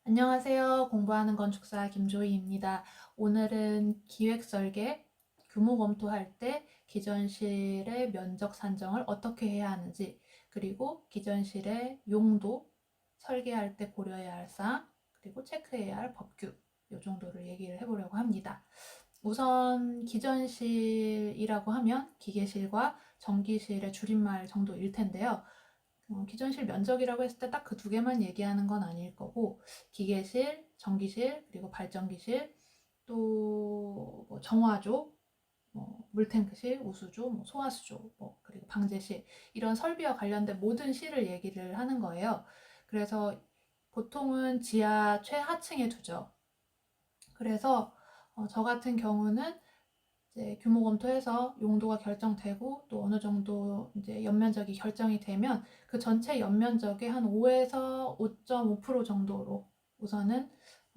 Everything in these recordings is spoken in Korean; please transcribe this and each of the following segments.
안녕하세요. 공부하는 건축사 김조희입니다. 오늘은 기획설계, 규모 검토할 때 기전실의 면적 산정을 어떻게 해야 하는지, 그리고 기전실의 용도, 설계할 때 고려해야 할 사항, 그리고 체크해야 할 법규, 이 정도를 얘기를 해보려고 합니다. 우선 기전실이라고 하면 기계실과 전기실의 줄임말 정도일 텐데요. 기전실 면적이라고 했을 때 딱 그 두 개만 얘기하는 건 아닐 거고, 기계실, 전기실, 그리고 발전기실, 또뭐 정화조, 뭐 물탱크실, 우수조, 뭐 소화수조, 뭐 그리고 방제실, 이런 설비와 관련된 모든 실을 얘기를 하는 거예요. 그래서 보통은 지하 최하층에 두죠. 그래서 저 같은 경우는 이제 규모 검토해서 용도가 결정되고 또 어느 정도 이제 연면적이 결정이 되면 그 전체 연면적의 한 5에서 5.5% 정도로 우선은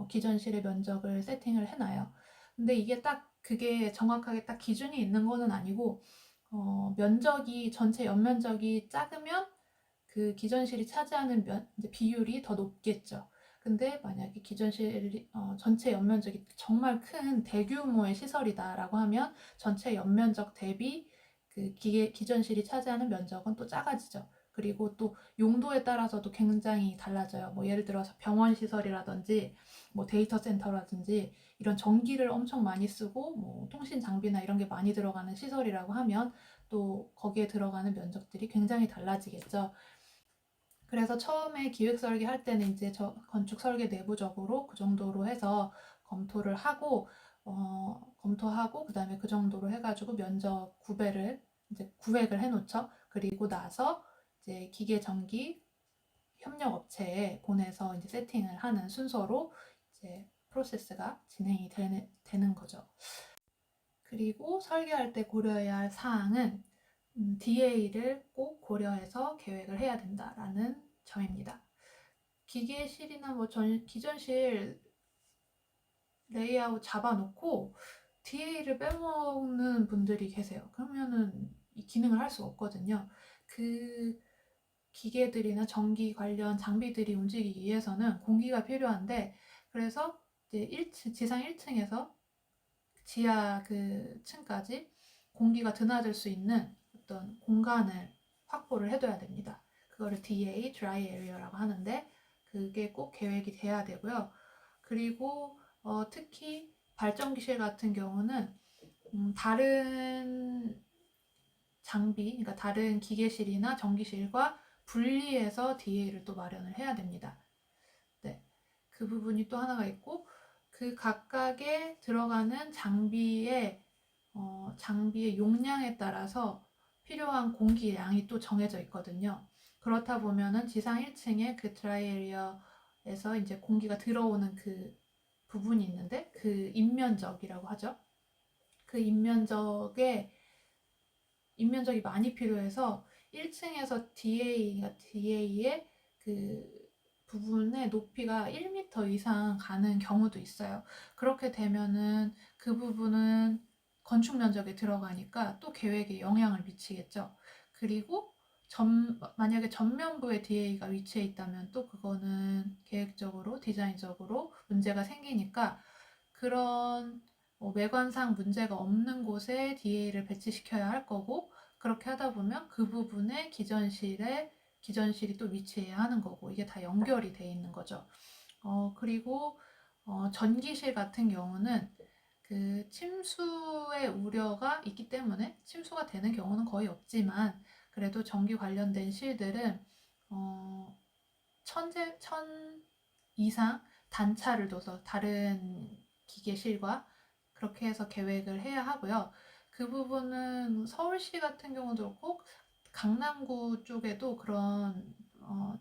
기존실의 면적을 세팅을 해놔요. 근데 이게 딱 그게 정확하게 딱 기준이 있는 거는 아니고 면적이 전체 연면적이 작으면 그 기존실이 차지하는 이제 비율이 더 높겠죠. 근데 만약에 기존실 전체 연면적이 정말 큰 대규모의 시설이다라고 하면 전체 연면적 대비 그 기존실이 차지하는 면적은 또 작아지죠. 그리고 또 용도에 따라서도 굉장히 달라져요. 뭐 예를 들어서 병원 시설이라든지 뭐 데이터 센터라든지 이런 전기를 엄청 많이 쓰고 뭐 통신 장비나 이런 게 많이 들어가는 시설이라고 하면 또 거기에 들어가는 면적들이 굉장히 달라지겠죠. 그래서 처음에 기획 설계할 때는 이제 저 건축 설계 내부적으로 그 정도로 해서 검토를 하고 검토하고 그다음에 그 정도로 해가지고 면적 구배를 이제 구획을 해놓죠. 그리고 나서 이제 기계 전기 협력 업체에 보내서 이제 세팅을 하는 순서로 이제 프로세스가 진행이 되는 거죠. 그리고 설계할 때 고려해야 할 사항은 DA를 꼭 고려해서 계획을 해야 된다라는 점입니다. 기계실이나 뭐 기존실 레이아웃 잡아놓고 DA를 빼먹는 분들이 계세요. 그러면은 이 기능을 할 수가 없거든요. 그 기계들이나 전기 관련 장비들이 움직이기 위해서는 공기가 필요한데, 그래서 이제 1층, 지상 1층에서 지하 그 층까지 공기가 드나들 수 있는 어떤 공간을 확보를 해둬야 됩니다. 그거를 DA, Dry Area라고 하는데 그게 꼭 계획이 돼야 되고요. 그리고 특히 발전기실 같은 경우는 다른 장비, 그러니까 다른 기계실이나 전기실과 분리해서 DA를 또 마련을 해야 됩니다. 네, 그 부분이 또 하나가 있고 그 각각에 들어가는 장비의 용량에 따라서 필요한 공기량이 또 정해져 있거든요. 그렇다 보면은 지상 1층에 그 드라이 에리어에서 이제 공기가 들어오는 그 부분이 있는데 그 인면적이라고 하죠. 그 인면적이 많이 필요해서 1층에서 DA의 그 부분의 높이가 1m 이상 가는 경우도 있어요. 그렇게 되면은 그 부분은 건축 면적에 들어가니까 또 계획에 영향을 미치겠죠. 그리고 만약에 전면부에 DA가 위치해 있다면 또 그거는 계획적으로, 디자인적으로 문제가 생기니까 그런 외관상 문제가 없는 곳에 DA를 배치시켜야 할 거고, 그렇게 하다 보면 그 부분에 기전실이 또 위치해야 하는 거고, 이게 다 연결이 돼 있는 거죠. 그리고 전기실 같은 경우는 그 침수의 우려가 있기 때문에 침수가 되는 경우는 거의 없지만, 그래도 전기 관련된 실들은 천 이상 단차를 둬서 다른 기계실과 그렇게 해서 계획을 해야 하고요. 그 부분은 서울시 같은 경우도 그렇고 강남구 쪽에도 그런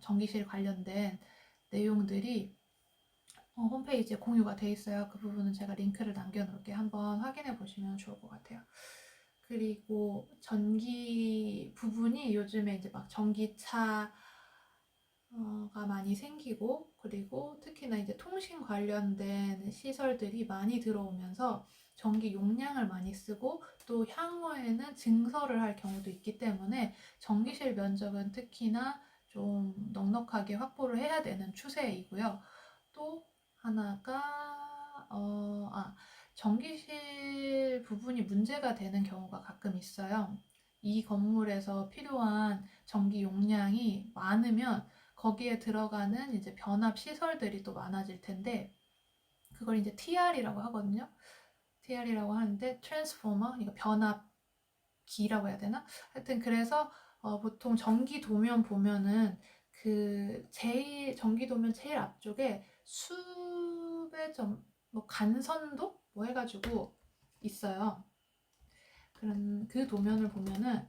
전기실 관련된 내용들이 홈페이지에 공유가 돼 있어요. 그 부분은 제가 링크를 남겨놓을게요. 한번 확인해 보시면 좋을 것 같아요. 그리고 전기 부분이 요즘에 이제 막 전기차 가 많이 생기고, 그리고 특히나 이제 통신 관련된 시설들이 많이 들어오면서 전기 용량을 많이 쓰고 또 향후에는 증설을 할 경우도 있기 때문에 전기실 면적은 특히나 좀 넉넉하게 확보를 해야 되는 추세이고요. 또 하나가 전기실 부분이 문제가 되는 경우가 가끔 있어요. 이 건물에서 필요한 전기 용량이 많으면 거기에 들어가는 이제 변압 시설들이 또 많아질 텐데, 그걸 이제 TR이라고 하거든요. TR이라고 하는데 트랜스포머, 이거 변압기라고 해야 되나? 하여튼 그래서 보통 전기 도면 보면은 그 전기 도면 제일 앞쪽에 수배 뭐 간선도 뭐 해가지고 있어요. 그런 그 도면을 보면은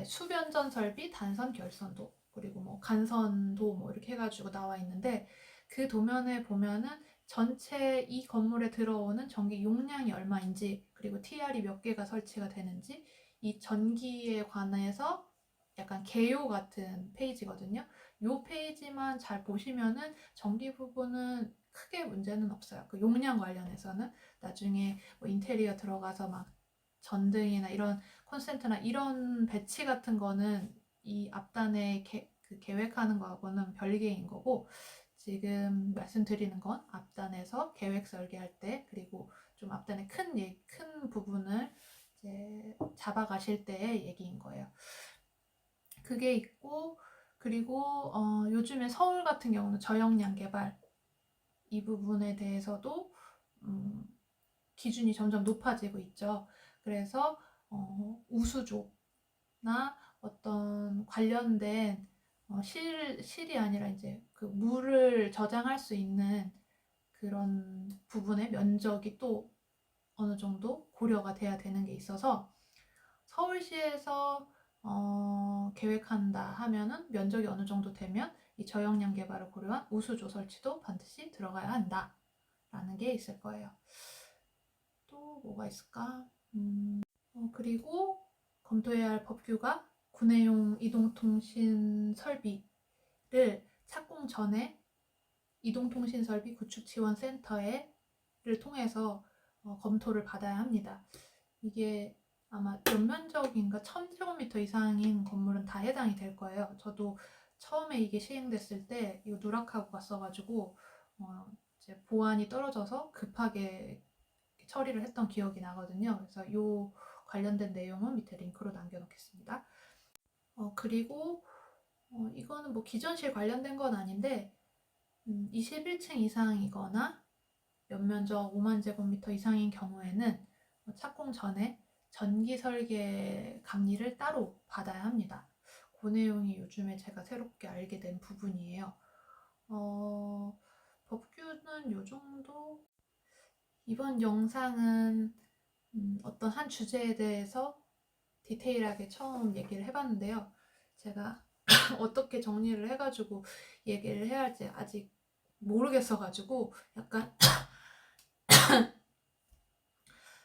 수변전 설비, 단선 결선도, 그리고 뭐 간선도 뭐 이렇게 해가지고 나와 있는데, 그 도면에 보면은 전체 이 건물에 들어오는 전기 용량이 얼마인지, 그리고 TR이 몇 개가 설치가 되는지, 이 전기에 관해서 약간 개요 같은 페이지거든요. 이 페이지만 잘 보시면은 전기 부분은 크게 문제는 없어요. 그 용량 관련해서는 나중에 뭐 인테리어 들어가서 막 전등이나 이런 콘센트나 이런 배치 같은 거는 이 앞단에 그 계획하는 거하고는 별개인 거고, 지금 말씀드리는 건 앞단에서 계획 설계할 때, 그리고 좀 앞단에 큰 부분을 이제 잡아가실 때의 얘기인 거예요. 그게 있고, 그리고 요즘에 서울 같은 경우는 저역량 개발 이 부분에 대해서도 기준이 점점 높아지고 있죠. 그래서 우수조나 어떤 관련된 실이 아니라 이제 그 물을 저장할 수 있는 그런 부분의 면적이 또 어느 정도 고려가 돼야 되는 게 있어서, 서울시에서 계획한다 하면은 면적이 어느 정도 되면 이 저역량 개발을 고려한 우수조 설치도 반드시 들어가야 한다라는 게 있을 거예요. 또 뭐가 있을까? 그리고 검토해야 할 법규가 구내용 이동통신 설비를 착공 전에 이동통신 설비 구축 지원 센터를 통해서 검토를 받아야 합니다. 이게 아마 연면적인가 1000제곱미터 이상인 건물은 다 해당이 될 거예요. 저도 처음에 이게 시행됐을 때 이거 누락하고 갔어가지고 이제 보안이 떨어져서 급하게 처리를 했던 기억이 나거든요. 그래서 이 관련된 내용은 밑에 링크로 남겨놓겠습니다. 그리고 이거는 뭐 기존실 관련된 건 아닌데 21층 이상이거나 연면적 5만 제곱미터 이상인 경우에는 착공 전에 전기 설계 감리를 따로 받아야 합니다. 그 내용이 요즘에 제가 새롭게 알게 된 부분이에요. 법규는 요 정도. 이번 영상은 어떤 한 주제에 대해서 디테일하게 처음 얘기를 해봤는데요. 제가 어떻게 정리를 해가지고 얘기를 해야 할지 아직 모르겠어가지고 약간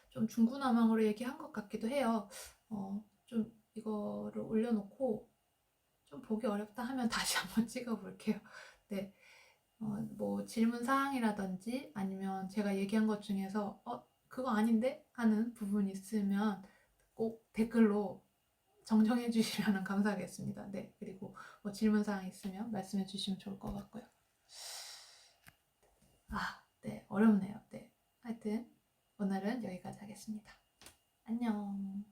좀 중구난방으로 얘기한 것 같기도 해요. 좀 이거를 올려놓고 좀 보기 어렵다 하면 다시 한번 찍어볼게요. 네, 뭐 질문 사항이라든지 아니면 제가 얘기한 것 중에서 그거 아닌데? 하는 부분 있으면 꼭 댓글로 정정해 주시면 감사하겠습니다. 네, 그리고 뭐 질문 사항 있으면 말씀해 주시면 좋을 것 같고요. 네, 어렵네요. 네, 하여튼 오늘은 여기까지 하겠습니다. 안녕.